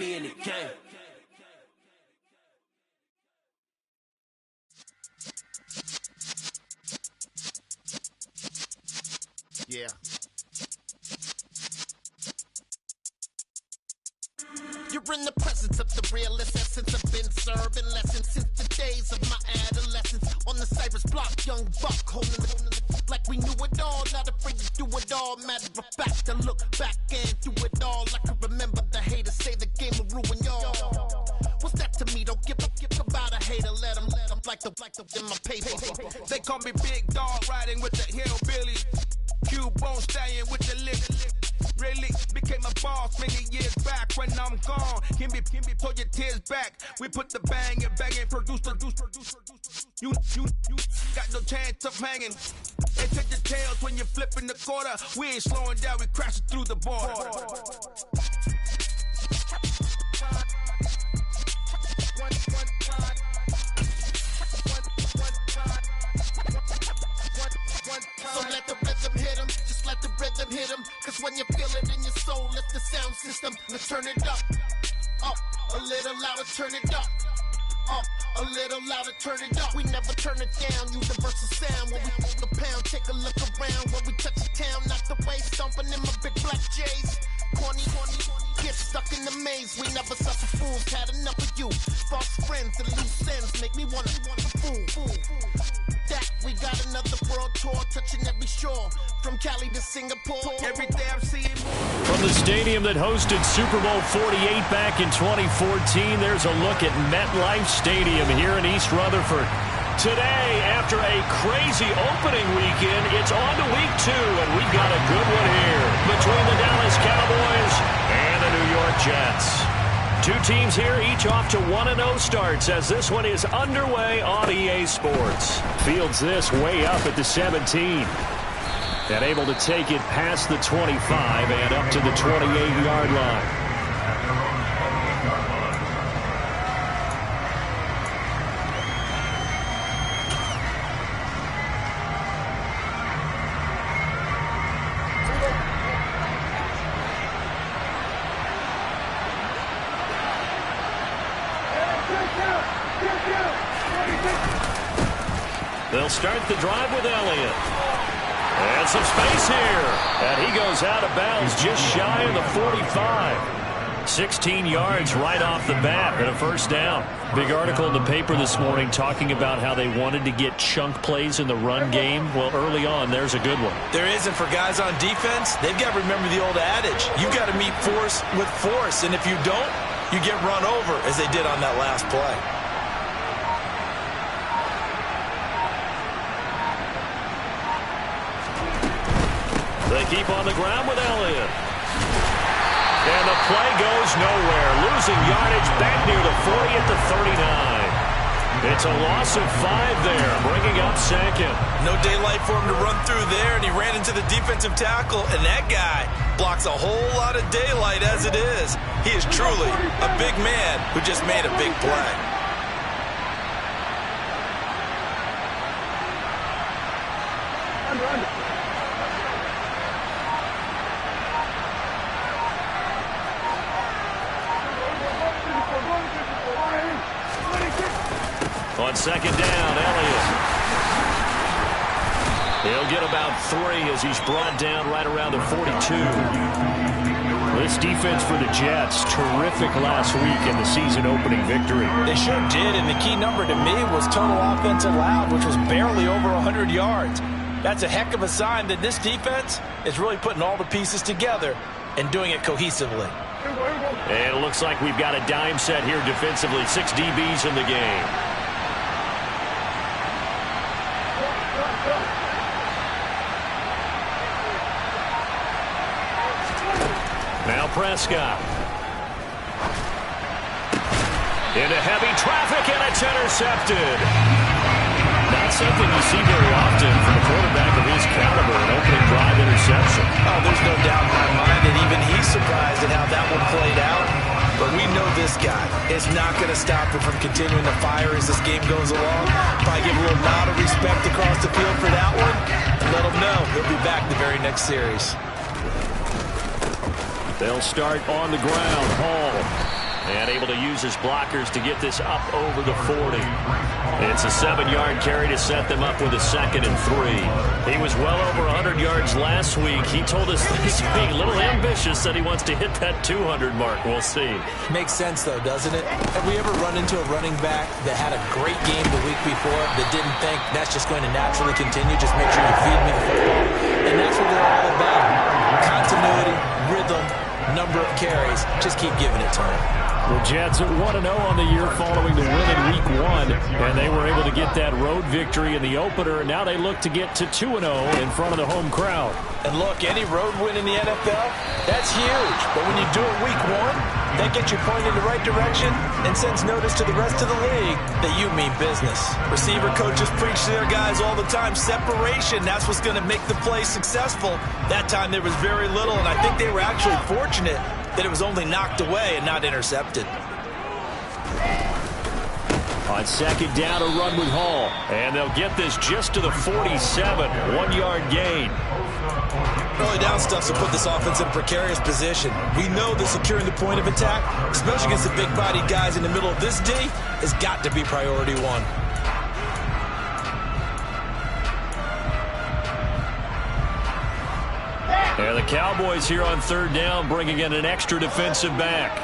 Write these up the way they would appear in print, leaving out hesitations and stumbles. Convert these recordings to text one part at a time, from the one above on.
me in the game. Yeah. You're in the presence of the realest essence. I've been serving lessons since the days of my adolescence. On the Cypress block, young buck holding it like we knew it all. Not afraid to do it all. Matter of fact, to look back and do it all. I can remember the haters say the game will ruin y'all. What's that to me? Don't give about a hater. Let them like the in my paper. They call me Big Dog, riding with the hillbilly. Q-Bone stallion with the lip. Really became a boss many years back. When I'm gone, can be pull your tears back. We put the bang and produce. You got no chance of hanging. And take your tails when you're flipping the quarter. We ain't slowing down, we crashing through the border. So let the rhythm hit him, just let the rhythm hit him. Cause when you feel it in your soul, let the sound system, let's turn it up. Up, a little louder, turn it up. Up, a little louder, turn it up. We never turn it down, universal sound. When we hold the pound, take a look around. When we touch the town, knock the way, stomping in my big black J's. Corny, get stuck in the maze. We never suffer fools, had enough of you. False friends and loose ends make me wanna fool. That we got another world tour, touching every shore, from Cali to Singapore. Every day I'm seeing more. From the stadium that hosted Super Bowl 48 back in 2014, there's a look at MetLife Stadium here in East Rutherford. Today, after a crazy opening weekend, it's on to week 2, and we've got a good one here between the Dallas Cowboys and the New York Jets. Two teams here, each off to 1-0 starts as this one is underway on EA Sports. Fields this way up at the 17. And able to take it past the 25 and up to the 28-yard line. They'll start the drive with Elliott. And some space here. And he goes out of bounds just shy of the 45. 16 yards right off the bat and a first down. Big article in the paper this morning talking about how they wanted to get chunk plays in the run game. Well, early on, there's a good one. There isn't for guys on defense. They've got to remember the old adage. You've got to meet force with force. And if you don't, you get run over, as they did on that last play. They keep on the ground with Elliott. And the play goes nowhere. Losing yardage back near the 40 at the 39. It's a loss of 5 there, bringing up second. No daylight for him to run through there, and he ran into the defensive tackle, and that guy blocks a whole lot of daylight as it is. He is truly a big man who just made a big play. On second down, Elliott. He'll get about 3 as he's brought down right around the 42. This defense for the Jets, terrific last week in the season-opening victory. They sure did, and the key number to me was total offense allowed, which was barely over 100 yards. That's a heck of a sign that this defense is really putting all the pieces together and doing it cohesively. And it looks like we've got a dime set here defensively. 6 DBs in the game. Now Prescott. Into heavy traffic, and it's intercepted. Not something you see very often from a quarterback of his caliber, an opening drive interception. Oh, there's no doubt in my mind that even he's surprised at how that one played out. But we know this guy is not going to stop him from continuing to fire as this game goes along. Probably give a little nod of respect across the field for that one, and let him know he'll be back the very next series. They'll start on the ground. Hall able to use his blockers to get this up over the 40. It's a 7-yard carry to set them up with a 2nd and 3. He was well over 100 yards last week. He told us this week, a little ambitious, that he wants to hit that 200 mark. We'll see. Makes sense, though, doesn't it? Have we ever run into a running back that had a great game the week before that didn't think that's just going to naturally continue? Just make sure you feed me the football. And that's what they're all about. Continuity, rhythm, number of carries. Just keep giving it to him. The Jets are 1-0 on the year following the win in Week 1, and they were able to get that road victory in the opener, and now they look to get to 2-0 in front of the home crowd. And look, any road win in the NFL, that's huge. But when you do it Week 1, that gets you pointed in the right direction and sends notice to the rest of the league that you mean business. Receiver coaches preach to their guys all the time. Separation, that's what's going to make the play successful. That time there was very little, and I think they were actually fortunate that it was only knocked away and not intercepted. On 2nd down, a run with Hall. And they'll get this just to the 47. 1-yard gain. Early down stuff to put this offense in a precarious position. We know that securing the point of attack, especially against the big-bodied guys in the middle of this D, has got to be priority one. And the Cowboys here on 3rd down, bringing in an extra defensive back.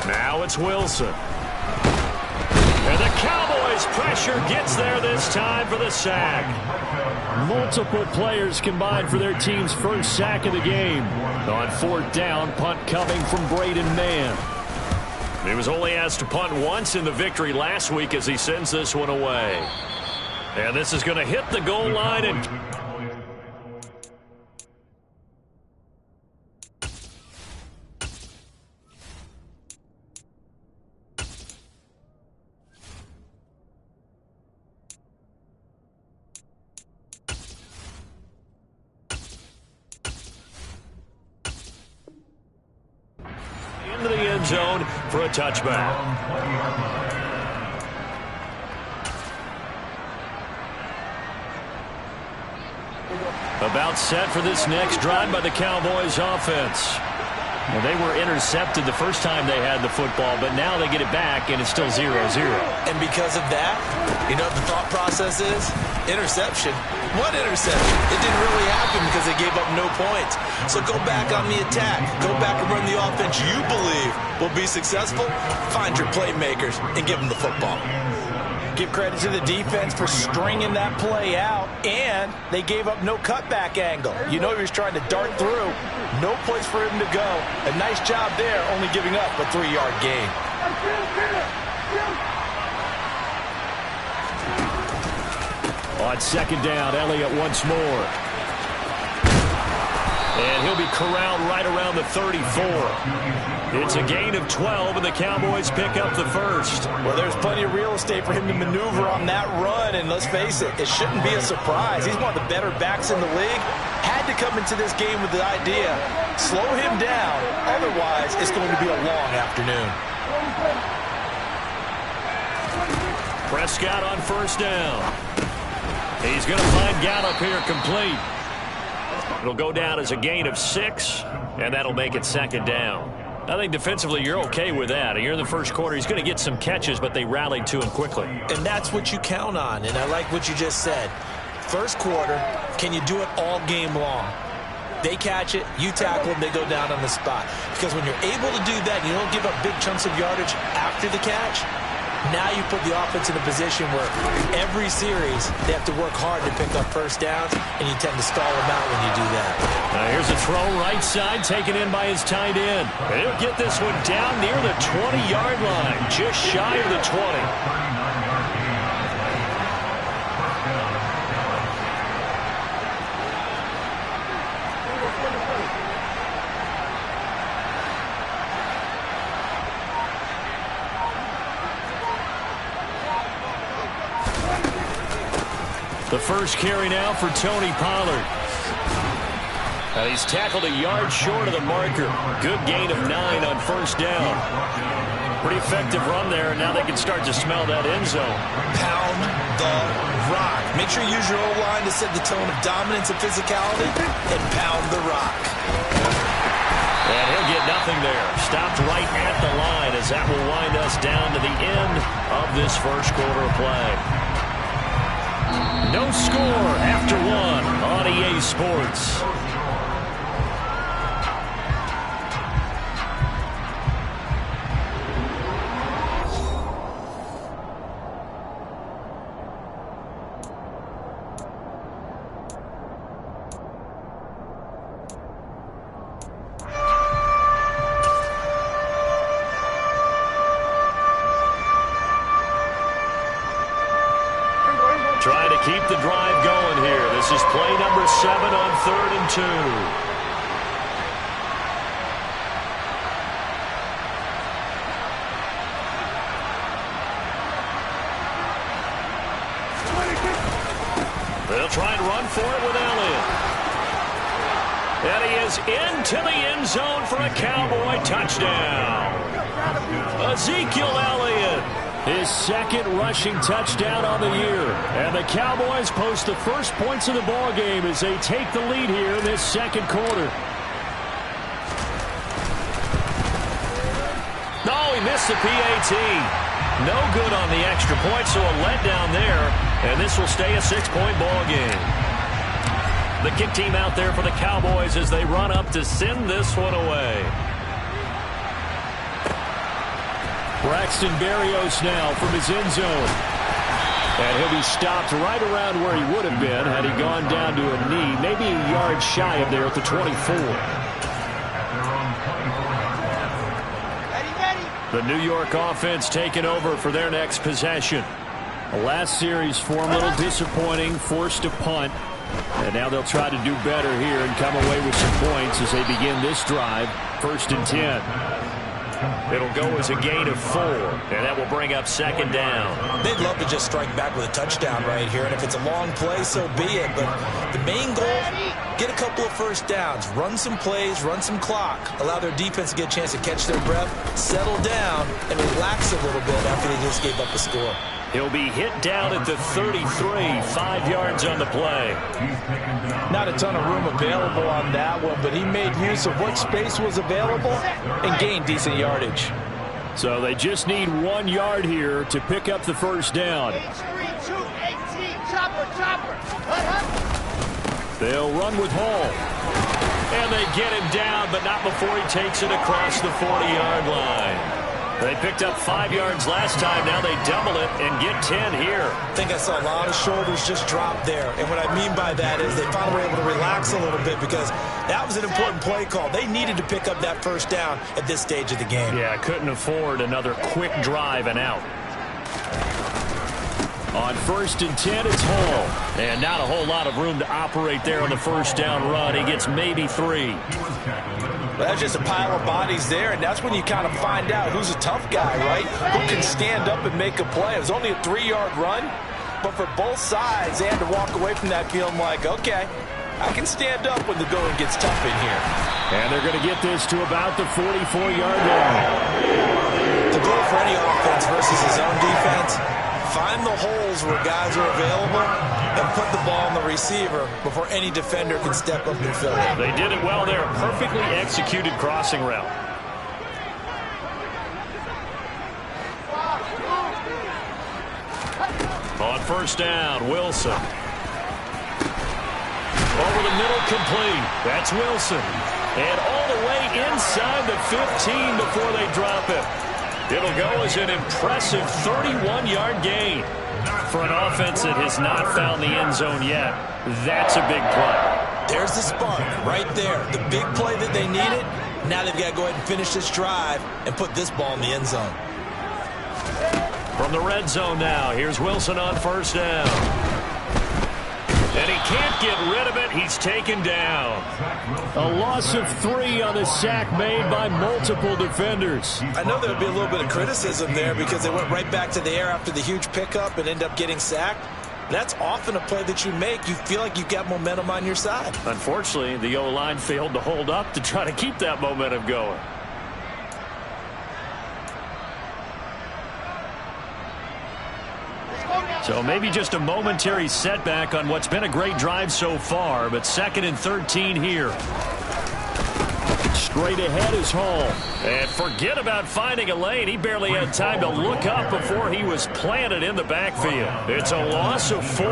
Now it's Wilson. And the Cowboys' pressure gets there this time for the sack. Multiple players combined for their team's first sack of the game. On 4th down, punt coming from Braden Mann. He was only asked to punt once in the victory last week as he sends this one away. And this is going to hit the goal line and... into the end zone for a touchback. About set for this next drive by the Cowboys offense. Well, they were intercepted the first time they had the football, but now they get it back, and it's still 0-0. And because of that, you know what the thought process is? Interception. What interception? It didn't really happen because they gave up no points. So go back on the attack. Go back and run the offense you believe will be successful. Find your playmakers and give them the football. Give credit to the defense for stringing that play out, and they gave up no cutback angle. You know he was trying to dart through. No place for him to go. A nice job there, only giving up a 3-yard gain. On 2nd down, Elliott once more. And he'll be corralled right around the 34. It's a gain of 12, and the Cowboys pick up the first. Well, there's plenty of real estate for him to maneuver on that run, and let's face it, it shouldn't be a surprise. He's one of the better backs in the league. Had to come into this game with the idea, slow him down, otherwise it's going to be a long afternoon. Prescott on 1st down. He's going to find Gallup here complete. It'll go down as a gain of 6, and that'll make it 2nd down. I think defensively you're okay with that. Here in the first quarter, he's going to get some catches, but they rallied to him quickly. And that's what you count on, and I like what you just said. First quarter, can you do it all game long? They catch it, you tackle them, they go down on the spot. Because when you're able to do that, you don't give up big chunks of yardage after the catch, now you put the offense in a position where every series they have to work hard to pick up first downs, and you tend to stall them out when you do that. Now here's a throw right side, taken in by his tight end. And he'll get this one down near the 20-yard line, just shy of the 20. The first carry now for Tony Pollard. And he's tackled a yard short of the marker. Good gain of 9 on 1st down. Pretty effective run there, and now they can start to smell that end zone. Pound the rock. Make sure you use your O-line to set the tone of dominance and physicality and pound the rock. And he'll get nothing there. Stopped right at the line as that will wind us down to the end of this first quarter of play. No score after one on EA Sports. Trying to keep the drive going here. This is play number 7 on 3rd and 2. They'll try and run for it with Elliott. And he is into the end zone for a Cowboy touchdown. Ezekiel Elliott. His second rushing touchdown on the year. And the Cowboys post the first points of the ball game as they take the lead here in this second quarter. No, he missed the PAT. No good on the extra point, so a letdown there. And this will stay a 6-point ball game. The kick team out there for the Cowboys as they run up to send this one away. Braxton Berrios now from his end zone. And he'll be stopped right around where he would have been had he gone down to a knee, maybe a yard shy of there at the 24. The New York offense taking over for their next possession. The last series for them a little disappointing, forced a punt. And now they'll try to do better here and come away with some points as they begin this drive. 1st and 10. It'll go as a gain of 4, and that will bring up 2nd down. They'd love to just strike back with a touchdown right here, and if it's a long play, so be it. But the main goal, get a couple of first downs, run some plays, run some clock, allow their defense to get a chance to catch their breath, settle down, and relax a little bit after they just gave up the score. He'll be hit down at the 33, 5 yards on the play. Not a ton of room available on that one, but he made use of what space was available and gained decent yardage. So they just need 1 yard here to pick up the first down. They'll run with Hall. And they get him down, but not before he takes it across the 40-yard line. They picked up 5 yards last time. Now they double it and get 10 here. I think I saw a lot of shoulders just drop there. And what I mean by that is they finally were able to relax a little bit because that was an important play call. They needed to pick up that first down at this stage of the game. Yeah, couldn't afford another quick drive and out. On 1st and 10, it's Hall. And not a whole lot of room to operate there on the first down run. He gets maybe 3. Well, that's just a pile of bodies there, and that's when you kind of find out who's a tough guy, right? Who can stand up and make a play. It was only a 3-yard run, but for both sides, they had to walk away from that feeling like, okay, I can stand up when the going gets tough in here. And they're going to get this to about the 44-yard line. The goal for any offense versus his own defense, find the holes where guys are available and put the ball on the receiver before any defender can step up and fill it. They did it well there. Perfectly executed crossing route. On 1st down, Wilson. Over the middle, complete. That's Wilson. And all the way inside the 15 before they drop it. It'll go as an impressive 31-yard gain. For an offense that has not found the end zone yet, that's a big play. There's the spark right there. The big play that they needed. Now they've got to go ahead and finish this drive and put this ball in the end zone. From the red zone now, here's Wilson on 1st down. And he can't get rid of it. He's taken down. A loss of 3 on the sack made by multiple defenders. I know there would be a little bit of criticism there because they went right back to the air after the huge pickup and end up getting sacked. That's often a play that you make. You feel like you've got momentum on your side. Unfortunately, the O-line failed to hold up to try to keep that momentum going. So maybe just a momentary setback on what's been a great drive so far, but 2nd and 13 here. Straight ahead is Hall. And forget about finding a lane. He barely had time to look up before he was planted in the backfield. It's a loss of 4.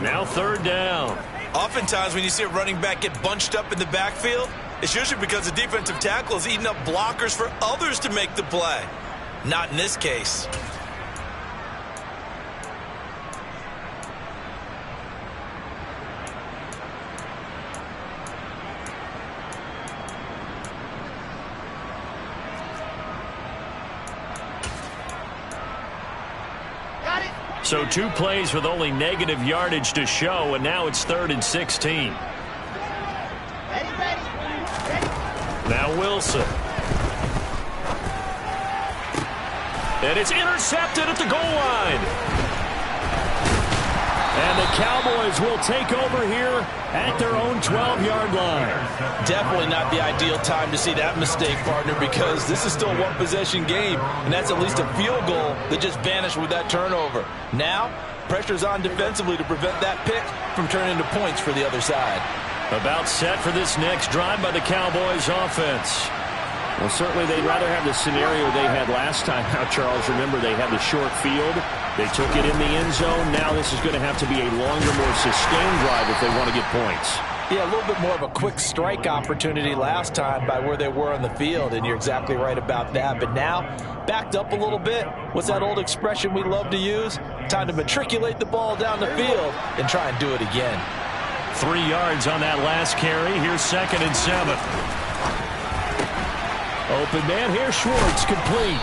Now 3rd down. Oftentimes when you see a running back get bunched up in the backfield, it's usually because the defensive tackle is eating up blockers for others to make the play. Not in this case. So 2 plays with only negative yardage to show, and now it's 3rd and 16. Now Wilson. And it's intercepted at the goal line. And the Cowboys will take over here at their own 12-yard line. Definitely not the ideal time to see that mistake, partner, because this is still a one-possession game, and that's at least a field goal that just vanished with that turnover. Now, pressure's on defensively to prevent that pick from turning into points for the other side. About set for this next drive by the Cowboys offense. Well, certainly they'd rather have the scenario they had last time. Now, Charles, remember they had the short field. They took it in the end zone. Now this is going to have to be a longer, more sustained drive if they want to get points. Yeah, a little bit more of a quick strike opportunity last time by where they were on the field, and you're exactly right about that. But now, backed up a little bit. What's that old expression we love to use? Time to matriculate the ball down the field and try and do it again. 3 yards on that last carry. Here's 2nd and 7. Open man here, Schwartz, complete.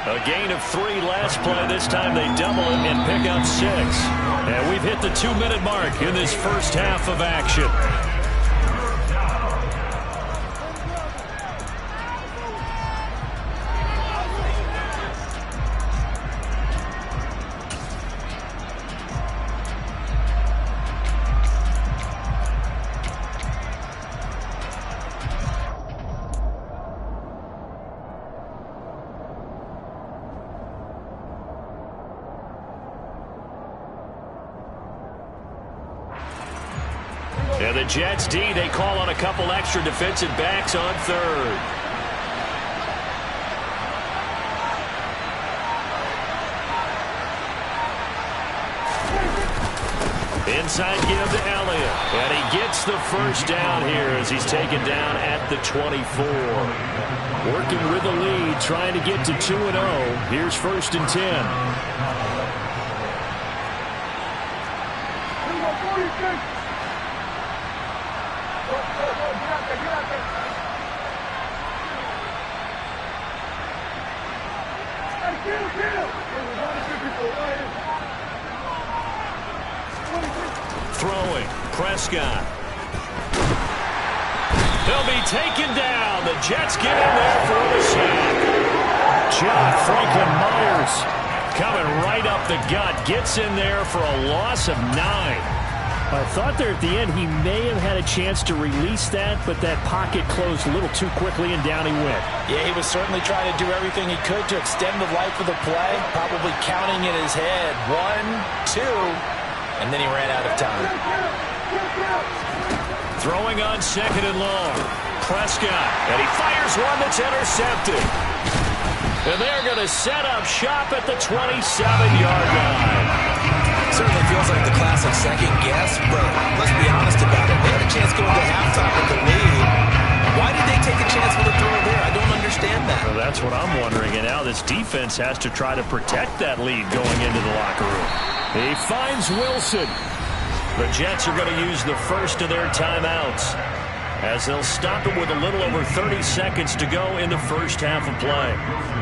A gain of 3 last play. This time they double it and pick up 6. And we've hit the 2-minute mark in this first half of action. And the Jets D, they call on a couple extra defensive backs on 3rd. Inside give to Elliott. And he gets the first down here as he's taken down at the 24. Working with the lead, trying to get to 2-0. Here's 1st and 10. Throwing, Prescott. They'll be taken down. The Jets get in there for the sack. John Franklin Myers coming right up the gut. Gets in there for a loss of 9. I thought there at the end he may have had a chance to release that, but that pocket closed a little too quickly, and down he went. Yeah, he was certainly trying to do everything he could to extend the life of the play, probably counting in his head 1, 2, and then he ran out of time. Throwing on 2nd and long. Prescott, and he fires one that's intercepted. And they're going to set up shop at the 27-yard line. Certainly feels like the classic second guess, but let's be honest about it. They had a chance going to halftime with the lead. Why did they take a chance with a throw there? I don't understand that. Well, that's what I'm wondering. And now this defense has to try to protect that lead going into the locker room. He finds Wilson. The Jets are going to use the first of their timeouts as they'll stop it with a little over 30 seconds to go in the first half of play.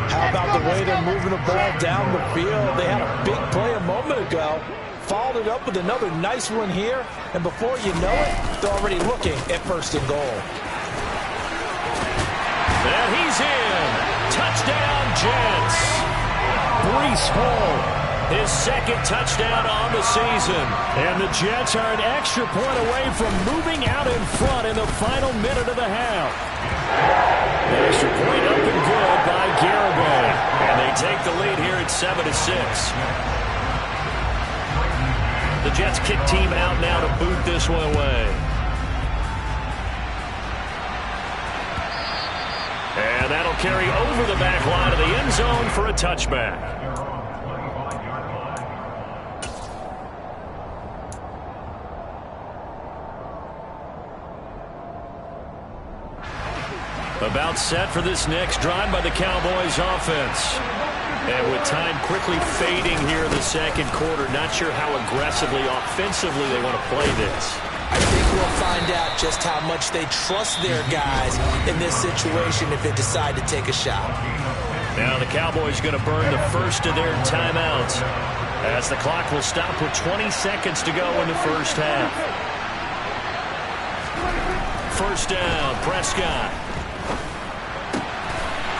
How about the way they're moving the ball down the field? They had a big play a moment ago. Followed it up with another nice one here. And before you know it, they're already looking at 1st and goal. And he's in. Touchdown, Jets. Breece Hall. His 2nd touchdown on the season. And the Jets are an extra point away from moving out in front in the final minute of the half. The extra point up and good by Garibay. And they take the lead here at 7-6. The Jets kick team out now to boot this one away. And that'll carry over the back line of the end zone for a touchback. About set for this next drive by the Cowboys offense. And with time quickly fading here in the second quarter, not sure how aggressively, offensively they want to play this. I think we'll find out just how much they trust their guys in this situation if they decide to take a shot. Now the Cowboys going to burn the first of their timeouts as the clock will stop with 20 seconds to go in the first half. First down, Prescott.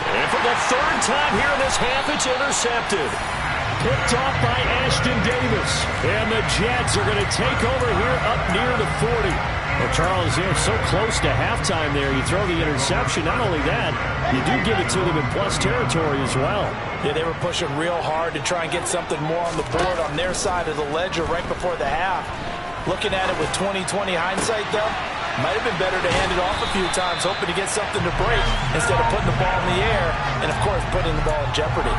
And for the third time here in this half, it's intercepted. Picked off by Ashton Davis. And the Jets are going to take over here up near the 40. Well, Charles, they're so close to halftime there. You throw the interception. Not only that, you do give it to them in plus territory as well. Yeah, they were pushing real hard to try and get something more on the board on their side of the ledger right before the half. Looking at it with 20/20 hindsight, though, might have been better to hand it off a few times, hoping to get something to break instead of putting the ball in the air and, of course, putting the ball in jeopardy.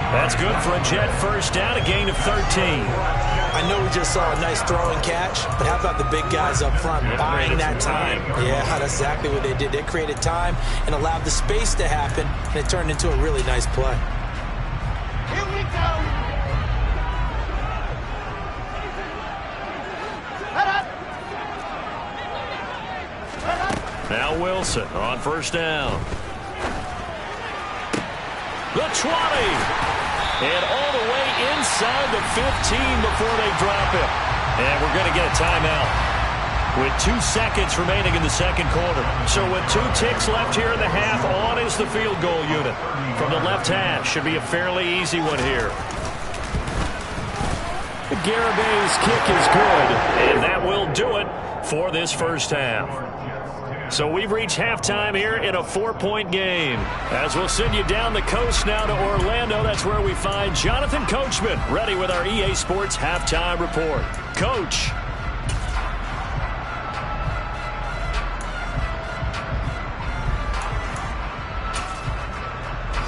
That's good for a Jet first down, a gain of 13. I know we just saw a nice throwing catch, but how about the big guys up front buying that time? Yeah, that's exactly what they did. They created time and allowed the space to happen, and it turned into a really nice play. Here we go. Now Wilson on first down. The 20. And all the way inside the 15 before they drop it. And we're going to get a timeout with 2 seconds remaining in the second quarter. So with 2 ticks left here in the half, on is the field goal unit from the left hash. Should be a fairly easy one here. The Garabay's kick is good, and that will do it for this first half. So we've reached halftime here in a 4-point game. As we'll send you down the coast now to Orlando, that's where we find Jonathan Coachman, ready with our EA Sports Halftime Report. Coach.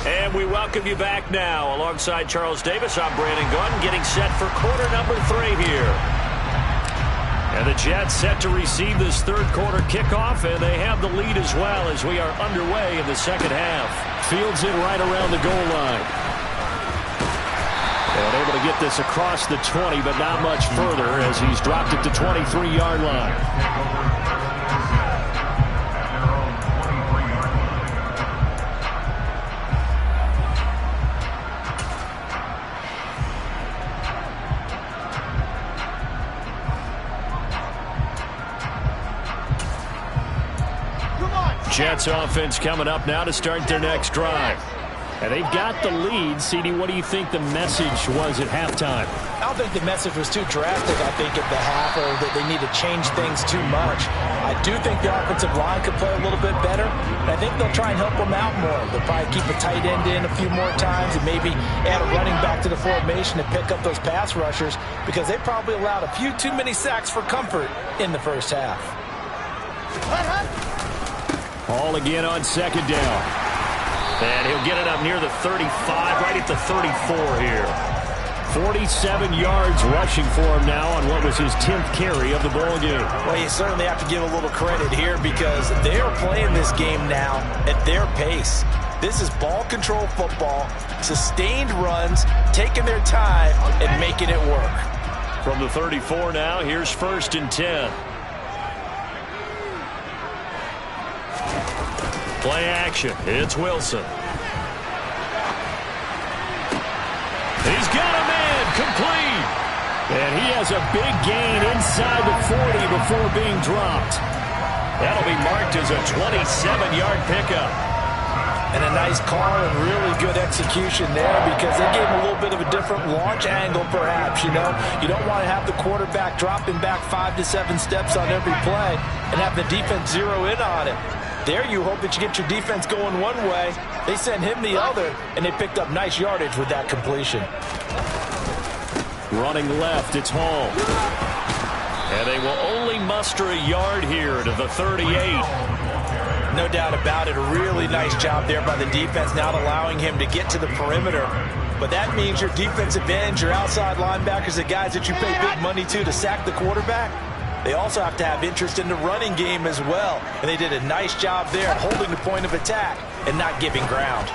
And we welcome you back now. Alongside Charles Davis, I'm Brandon Gunn, getting set for quarter number 3 here. And the Jets set to receive this third quarter kickoff, and they have the lead as well as we are underway in the second half. Fields it right around the goal line. And able to get this across the 20, but not much further as he's dropped it to 23-yard line. Jets offense coming up now to start their next drive. And they've got the lead. CD, what do you think the message was at halftime? I don't think the message was too drastic, I think, at the half, or that they need to change things too much. I do think the offensive line could play a little bit better, and I think they'll try and help them out more. They'll probably keep a tight end in a few more times and maybe add a running back to the formation to pick up those pass rushers, because they probably allowed a few too many sacks for comfort in the first half. Ball again on second down. And he'll get it up near the 35, right at the 34 here. 47 yards rushing for him now on what was his 10th carry of the ball game. Well, you certainly have to give a little credit here because they're playing this game now at their pace. This is ball control football, sustained runs, taking their time and making it work. From the 34 now, here's 1st and 10. Play action. It's Wilson. He's got a man complete. And he has a big gain inside the 40 before being dropped. That'll be marked as a 27-yard pickup. And a nice call and really good execution there because they gave him a little bit of a different launch angle perhaps, you know. You don't want to have the quarterback dropping back 5 to 7 steps on every play and have the defense zero in on it. There you hope that you get your defense going one way. They sent him the other, and they picked up nice yardage with that completion. Running left, it's Hall. And they will only muster a yard here to the 38. No doubt about it. A really nice job there by the defense, not allowing him to get to the perimeter. But that means your defensive ends, your outside linebackers, the guys that you pay big money to sack the quarterback, they also have to have interest in the running game as well. And they did a nice job there holding the point of attack and not giving ground.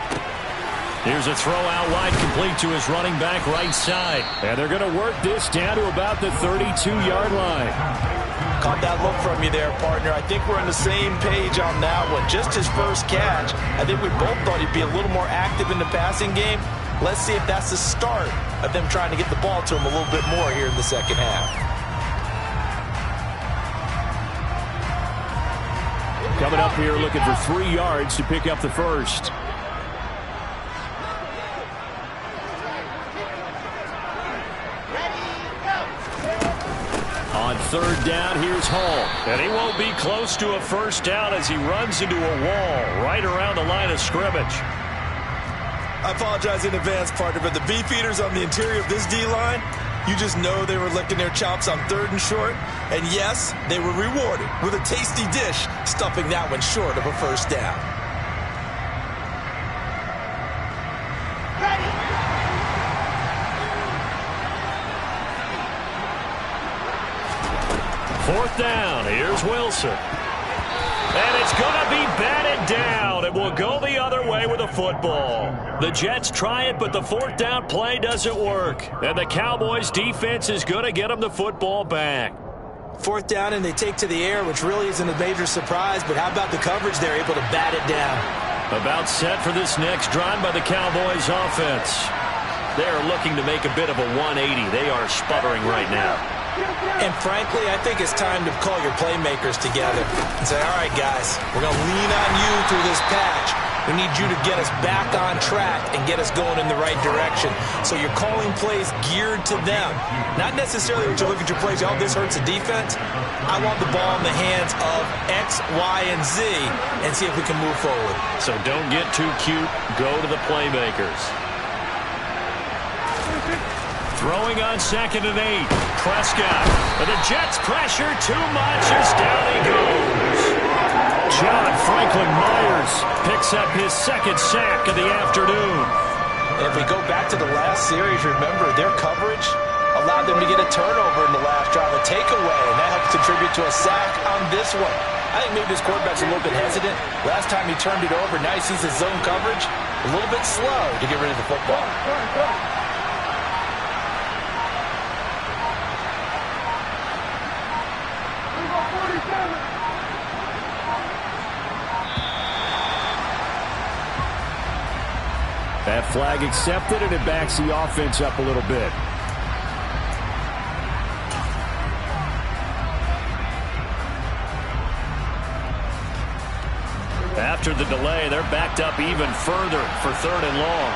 Here's a throw out wide, complete to his running back right side. And they're going to work this down to about the 32-yard line. Caught that look from you there, partner. I think we're on the same page on that one. Just his first catch, I think we both thought he'd be a little more active in the passing game. Let's see if that's the start of them trying to get the ball to him a little bit more here in the second half. Coming up here looking for 3 yards to pick up the first. On third down, here's Hall. And he won't be close to a first down as he runs into a wall right around the line of scrimmage. I apologize in advance, partner, but the beefeaters on the interior of this D-line, you just know they were licking their chops on 3rd and short. And yes, they were rewarded with a tasty dish, stuffing that one short of a first down. Fourth down, here's Wilson. And it's going to be batted down. It will go the other way with the football. The Jets try it, but the fourth down play doesn't work. And the Cowboys defense is going to get them the football back. Fourth down, and they take to the air, which really isn't a major surprise. But how about the coverage? They're able to bat it down. About set for this next drive by the Cowboys offense. They're looking to make a bit of a 180. They are sputtering right now. And frankly, I think it's time to call your playmakers together and say, all right, guys, we're going to lean on you through this patch. We need you to get us back on track and get us going in the right direction. So you're calling plays geared to them. Not necessarily what you look at your plays, oh, this hurts the defense. I want the ball in the hands of X, Y, and Z and see if we can move forward. So don't get too cute. Go to the playmakers. Throwing on 2nd and 8. Prescott. But the Jets pressure too much as down he goes. John Franklin Myers picks up his 2nd sack of the afternoon. And if we go back to the last series, remember their coverage allowed them to get a turnover in the last drive, a takeaway, and that helped contribute to a sack on this one. I think maybe this quarterback's a little bit hesitant. Last time he turned it over, now he sees his zone coverage a little bit slow to get rid of the football. That flag accepted, and it backs the offense up a little bit. After the delay, they're backed up even further for 3rd and long.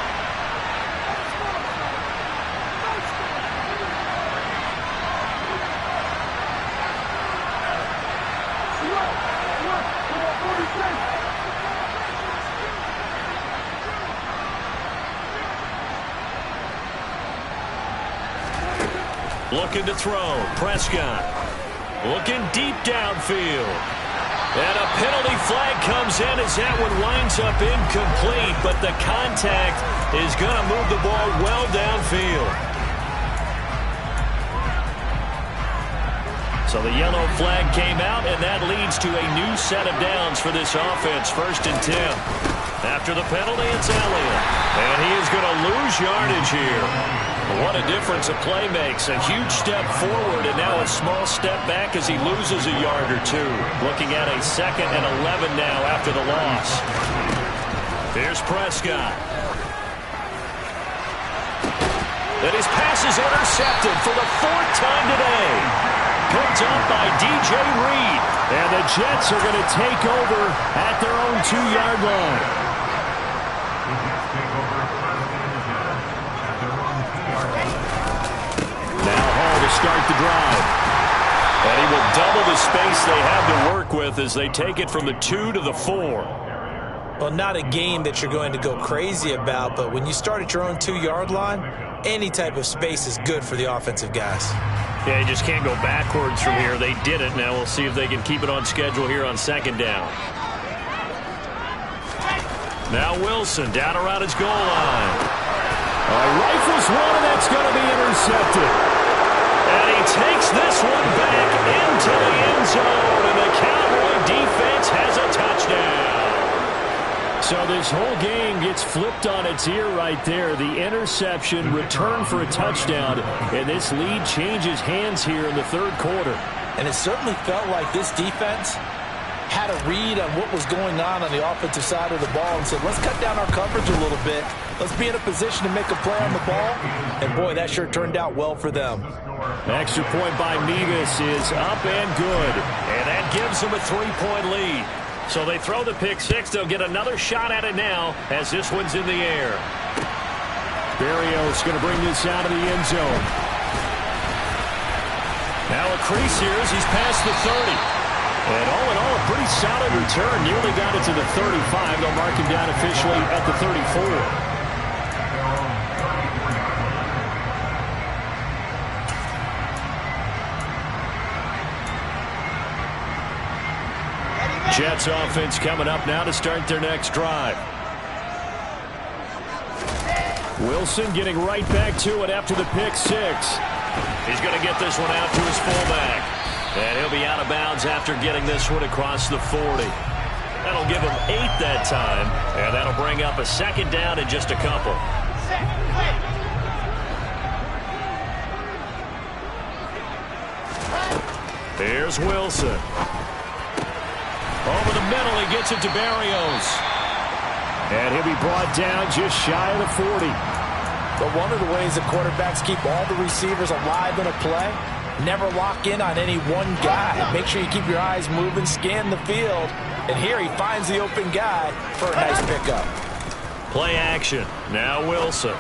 Looking to throw. Prescott. Looking deep downfield. And a penalty flag comes in as that one winds up incomplete. But the contact is going to move the ball well downfield. So the yellow flag came out, and that leads to a new set of downs for this offense. 1st and 10. After the penalty, it's Elliott. And he is going to lose yardage here. What a difference a play makes. A huge step forward and now a small step back as he loses a yard or two. Looking at a 2nd and 11 now after the loss. Here's Prescott. And his pass is intercepted for the 4th time today. Picked up by DJ Reed. And the Jets are going to take over at their own 2-yard line. Start the drive. And he will double the space they have to work with as they take it from the 2 to the 4. Well, not a game that you're going to go crazy about, but when you start at your own 2-yard line, any type of space is good for the offensive guys. Yeah, you just can't go backwards from here. They did it. Now we'll see if they can keep it on schedule here on second down. Now Wilson down around his goal line. Rifles one, and that's going to be intercepted. And he takes this one back into the end zone, and the Cowboy defense has a touchdown. So this whole game gets flipped on its ear right there. The interception, return for a touchdown, and this lead changes hands here in the third quarter. And it certainly felt like this defense had a read on what was going on the offensive side of the ball and said, let's cut down our coverage a little bit. Let's be in a position to make a play on the ball. And, boy, that sure turned out well for them. Extra point by Mevis is up and good. And that gives them a 3-point lead. So they throw the pick six. They'll get another shot at it now as this one's in the air. Berrios going to bring this out of the end zone. Now a crease here as he's past the 30. And all in all, a pretty solid return. Nearly got it to the 35. They'll mark him down officially at the 34. Jets offense coming up now to start their next drive. Wilson getting right back to it after the pick six. He's going to get this one out to his fullback. And he'll be out of bounds after getting this one across the 40. That'll give him 8 that time. And that'll bring up a second down in just a couple. Here's Wilson. Over the middle, he gets it to Berrios. And he'll be brought down just shy of the 40. But one of the ways that quarterbacks keep all the receivers alive in a play, never lock in on any one guy. Make sure you keep your eyes moving, scan the field. And here he finds the open guy for a nice pickup. Play action. Now Wilson.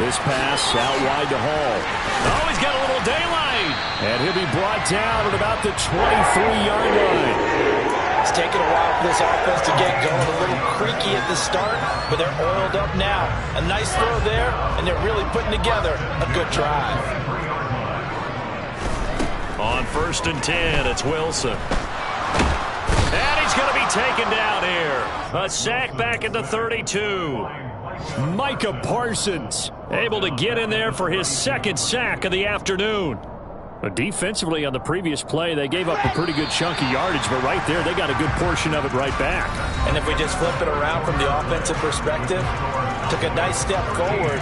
This pass out wide to Hall. Oh, he's got a little daylight. And he'll be brought down at about the 23-yard line. It's taken a while for this offense to get going. A little creaky at the start, but they're oiled up now. A nice throw there, and they're really putting together a good drive. On 1st and 10, it's Wilson. And he's going to be taken down here. A sack back at the 32. Micah Parsons able to get in there for his second sack of the afternoon. But defensively on the previous play, they gave up a pretty good chunk of yardage, but right there, they got a good portion of it right back. And if we just flip it around from the offensive perspective, took a nice step forward,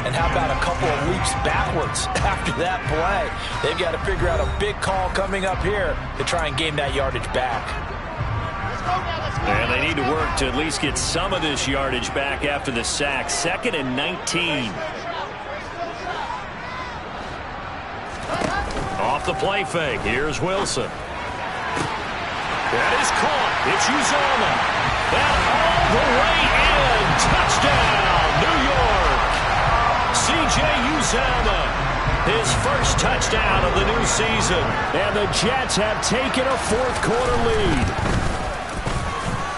and how about a couple of leaps backwards after that play? They've got to figure out a big call coming up here to try and gain that yardage back. And they need to work to at least get some of this yardage back after the sack. 2nd and 19. Off the play fake. Here's Wilson. That is caught. It's Uzomah. And all the way in. Touchdown, New York. C.J. Uzomah. His first touchdown of the new season. And the Jets have taken a fourth-quarter lead.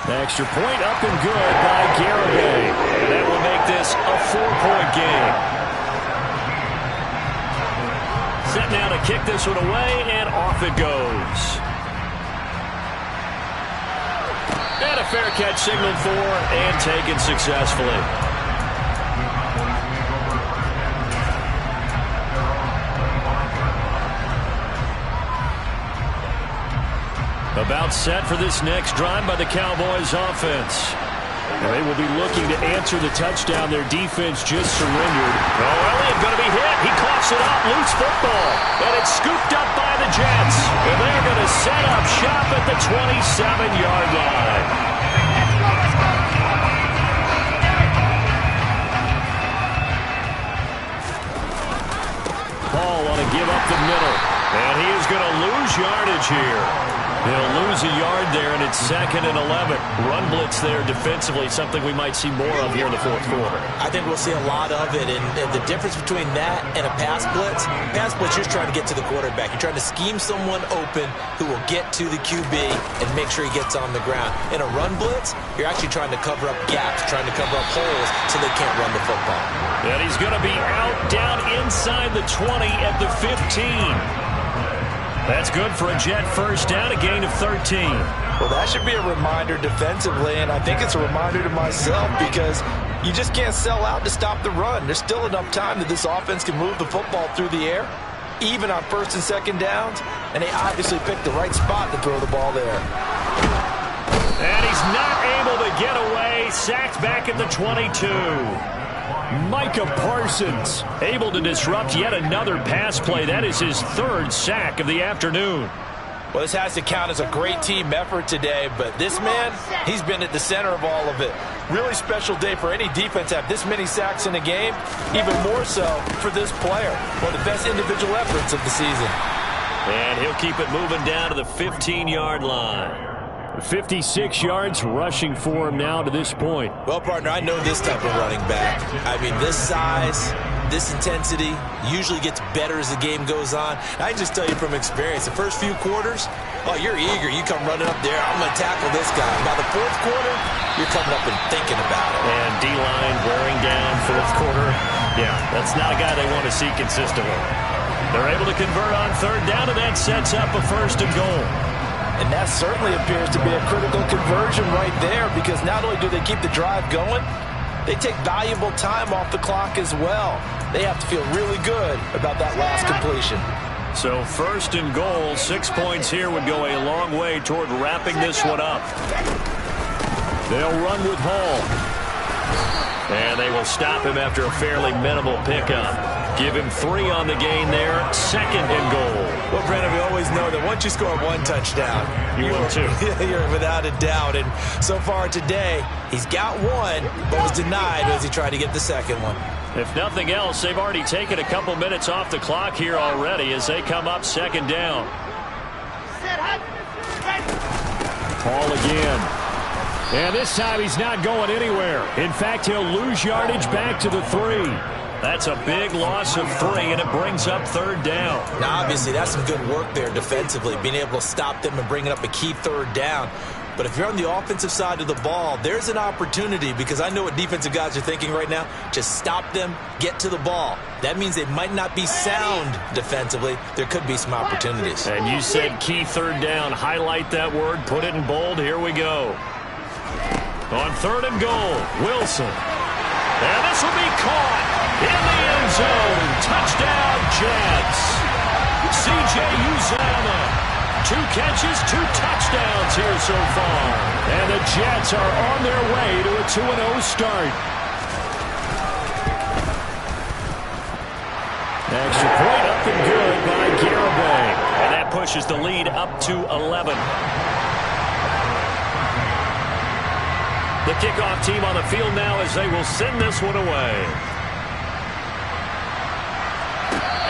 Extra point up and good by Garibay. And that will make this a 4-point game. Set now to kick this one away, and off it goes. And a fair catch signaled for and taken successfully. About set for this next drive by the Cowboys offense. And they will be looking to answer the touchdown. Their defense just surrendered. Oh, Elliott going to be hit. He coughs it up. Loose football. And it's scooped up by the Jets. And they're going to set up shop at the 27-yard line. Ball want to give up the middle. And he is going to lose yardage here. He'll lose a yard there, and it's 2nd and 11. Run blitz there defensively, something we might see more of here in the fourth quarter. I think we'll see a lot of it, and the difference between that and a pass blitz, you're just trying to get to the quarterback. You're trying to scheme someone open who will get to the QB and make sure he gets on the ground. In a run blitz, you're actually trying to cover up gaps, trying to cover up holes so they can't run the football. And he's going to be out down inside the 20 at the 15. That's good for a Jet first down, a gain of 13. Well, that should be a reminder defensively, and I think it's a reminder to myself because you just can't sell out to stop the run. There's still enough time that this offense can move the football through the air, even on 1st and 2nd downs, and they obviously picked the right spot to throw the ball there. And he's not able to get away, sacked back at the 22. Micah Parsons able to disrupt yet another pass play. That is his 3rd sack of the afternoon. Well, this has to count as a great team effort today, but this man, he's been at the center of all of it. Really special day for any defense to have this many sacks in a game, even more so for this player. One of the best individual efforts of the season. And he'll keep it moving down to the 15-yard line. 56 yards rushing for him now to this point. Well, partner, I know this type of running back. I mean, this size, this intensity usually gets better as the game goes on. I can just tell you from experience, the first few quarters, oh, you're eager. You come running up there, I'm going to tackle this guy. By the 4th quarter, you're coming up and thinking about it. And D-line wearing down 4th quarter. Yeah, that's not a guy they want to see consistently. They're able to convert on 3rd down, and that sets up a 1st and goal. And that certainly appears to be a critical conversion right there because not only do they keep the drive going, they take valuable time off the clock as well. They have to feel really good about that last completion. So 1st and goal, 6 points here would go a long way toward wrapping this one up. They'll run with Hall. And they will stop him after a fairly minimal pickup. Give him 3 on the gain there, 2nd and goal. Well, Brandon, we always know that once you score 1 touchdown, you will too. You're without a doubt. And so far today, he's got 1, but was denied as he tried to get the 2nd one. If nothing else, they've already taken a couple minutes off the clock here already as they come up 2nd down. Hall again. And this time he's not going anywhere. In fact, he'll lose yardage back to the 3. That's a big loss of 3, and it brings up 3rd down. Now, obviously, that's some good work there defensively, being able to stop them and bringing up a key 3rd down. But if you're on the offensive side of the ball, there's an opportunity because I know what defensive guys are thinking right now. Just stop them, get to the ball. That means they might not be sound defensively. There could be some opportunities. And you said key 3rd down. Highlight that word, put it in bold. Here we go. On 3rd and goal, Wilson. And this will be caught in the end zone. Touchdown, Jets. C.J. Uzomah. 2 catches, 2 touchdowns here so far. And the Jets are on their way to a 2-0 start. Extra point up and good by Garibay. And that pushes the lead up to 11. The kickoff team on the field now as they will send this one away.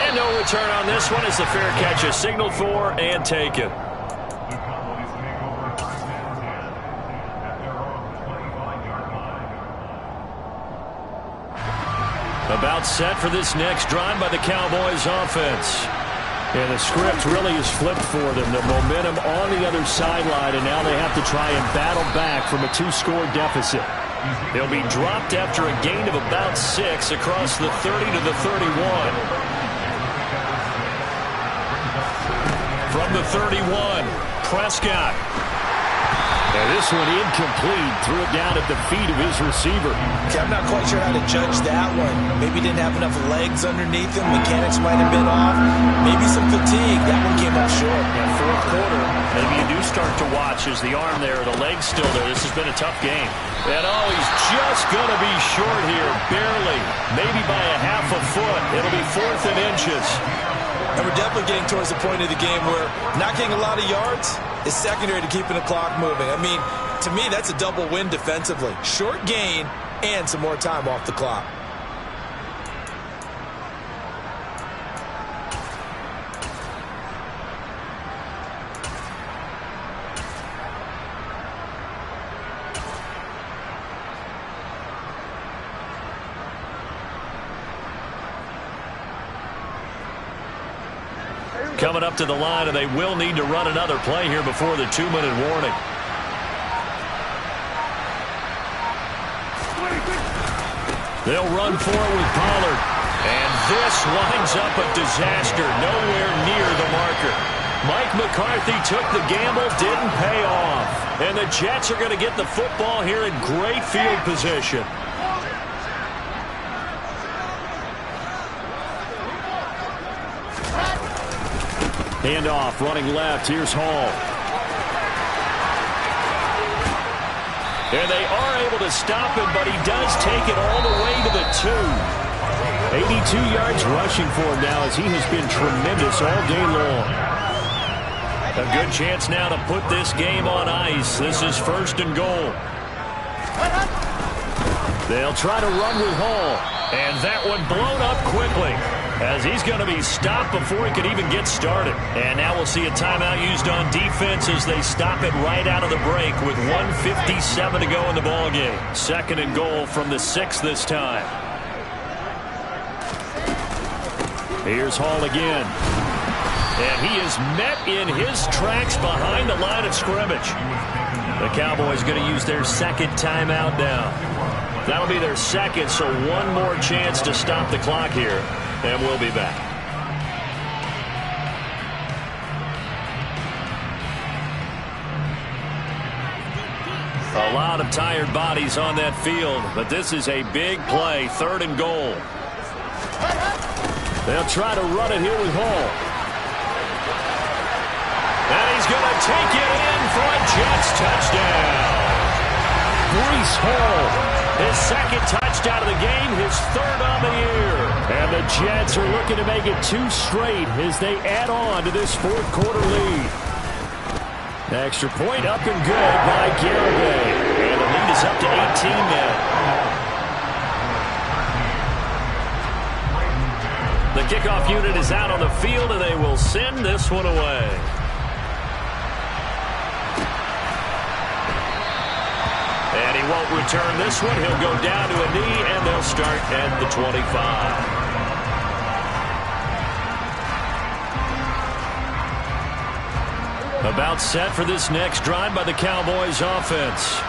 And no return on this one as the fair catch is signaled for and taken. About set for this next drive by the Cowboys offense. And the script really is flipped for them. The momentum on the other sideline, and now they have to try and battle back from a 2-score deficit. They'll be dropped after a gain of about 6 across the 30 to the 31. From the 31, Prescott. And this one incomplete. Threw it down at the feet of his receiver. Okay, I'm not quite sure how to judge that one. Maybe didn't have enough legs underneath him. Mechanics might have been off. Maybe some fatigue. That one came up short. Yeah, 4th quarter. Maybe you do start to watch as the arm there, the leg's still there. This has been a tough game. And oh, he's just going to be short here. Barely. Maybe by a half a foot. It'll be 4th and inches. And we're definitely getting towards the point of the game where not getting a lot of yards is secondary to keeping the clock moving. I mean, to me, that's a double win defensively. Short gain and some more time off the clock. coming up to the line, and they will need to run another play here before the 2-minute warning. They'll run for it with Pollard. And this winds up a disaster, nowhere near the marker. Mike McCarthy took the gamble, didn't pay off. And the Jets are going to get the football here in great field position. Handoff, running left. Here's Hall. And they are able to stop him, but he does take it all the way to the 2. 82 yards rushing for him now as he has been tremendous all day long. A good chance now to put this game on ice. This is 1st and goal. They'll try to run with Hall. And that one blown up quickly as he's going to be stopped before he can even get started. And now we'll see a timeout used on defense as they stop it right out of the break with 1:57 to go in the ballgame. 2nd and goal from the 6 this time. Here's Hall again. And he is met in his tracks behind the line of scrimmage. The Cowboys going to use their 2nd timeout now. That'll be their 2nd, so one more chance to stop the clock here, and we'll be back. A lot of tired bodies on that field, but this is a big play, 3rd and goal. They'll try to run it here with Hall. And he's going to take it in for a Jets touchdown. Breece Hall, his 2nd touchdown of the game, his 3rd on the year. And the Jets are looking to make it 2 straight as they add on to this 4th quarter lead. Extra point up and good by Garibay. And the lead is up to 18 now. The kickoff unit is out on the field, and they will send this one away. And he won't return this one. He'll go down to a knee, and they'll start at the 25. About set for this next drive by the Cowboys offense.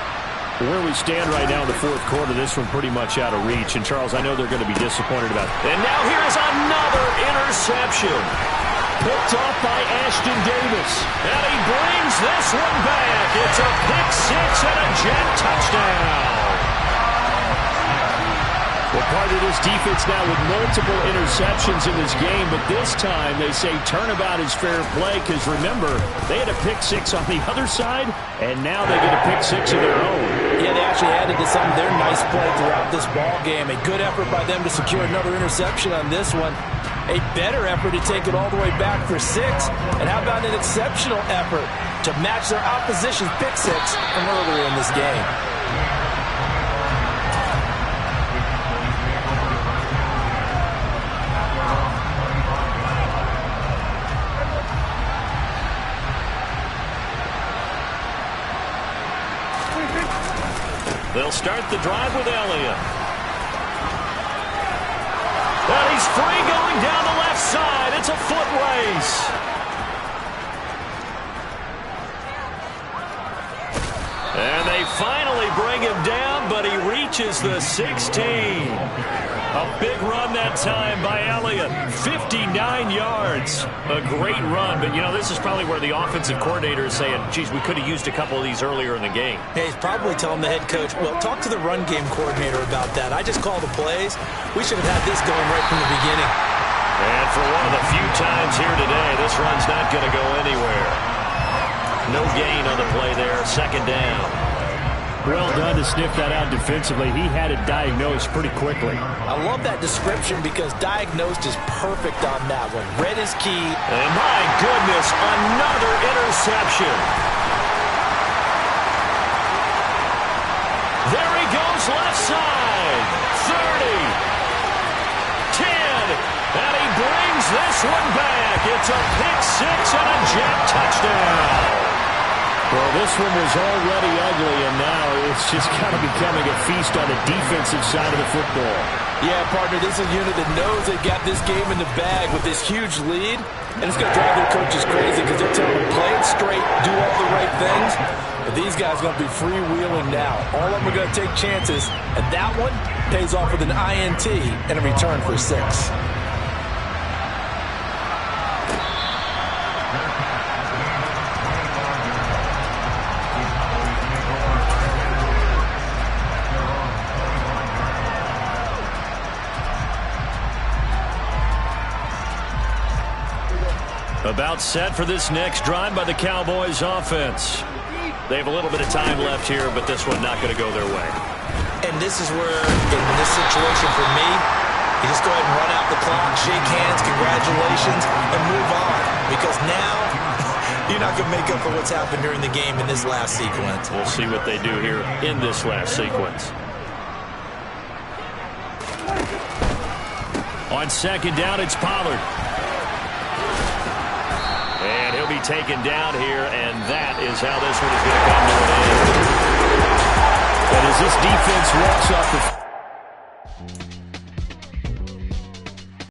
Where we stand right now in the 4th quarter, this one pretty much out of reach. And, Charles, I know they're going to be disappointed about it. And now here is another interception. Picked off by Ashton Davis. And he brings this one back. It's a pick 6 and a Jet touchdown. Well, part of this defense now with multiple interceptions in this game, but this time they say turnabout is fair play because, remember, they had a pick 6 on the other side, and now they get a pick 6 of their own. Yeah, they actually added to some of their nice play throughout this ball game. A good effort by them to secure another interception on this one. A better effort to take it all the way back for 6. And how about an exceptional effort to match their opposition's pick 6 from earlier in this game. They'll start the drive with Elliott. And he's free going down the left side. It's a foot race. And they finally bring him down, but he reaches the 16. A big run that time by Elliott. 59 yards. A great run. But, you know, this is probably where the offensive coordinator is saying, geez, we could have used a couple of these earlier in the game. Hey, he's probably telling the head coach, well, talk to the run game coordinator about that. I just call the plays. We should have had this going right from the beginning. And for one of the few times here today, this run's not going to go anywhere. No gain on the play there. 2nd down. Well done to sniff that out defensively. He had it diagnosed pretty quickly. I love that description because diagnosed is perfect on that one. Read is key. And my goodness, another interception. There he goes left side. 30. 10. And he brings this one back. It's a pick 6 and a Jet touchdown. Well, this one was already ugly, and now it's just kind of becoming a feast on the defensive side of the football. Yeah, partner, this is a unit that knows they've got this game in the bag with this huge lead, and it's going to drive their coaches crazy because they're telling them, play it straight, do all the right things. But these guys are going to be freewheeling now. All of them are going to take chances, and that one pays off with an INT and a return for 6. About set for this next drive by the Cowboys offense. They have a little bit of time left here, but this one not going to go their way. And this is where, in this situation for me, you just go ahead and run out the clock, shake hands, congratulations, and move on. Because now, you're not going to make up for what's happened during the game in this last sequence. We'll see what they do here in this last sequence. On second down, it's Pollard. And he'll be taken down here, and that is how this one is going to come to an end. And as this defense walks off the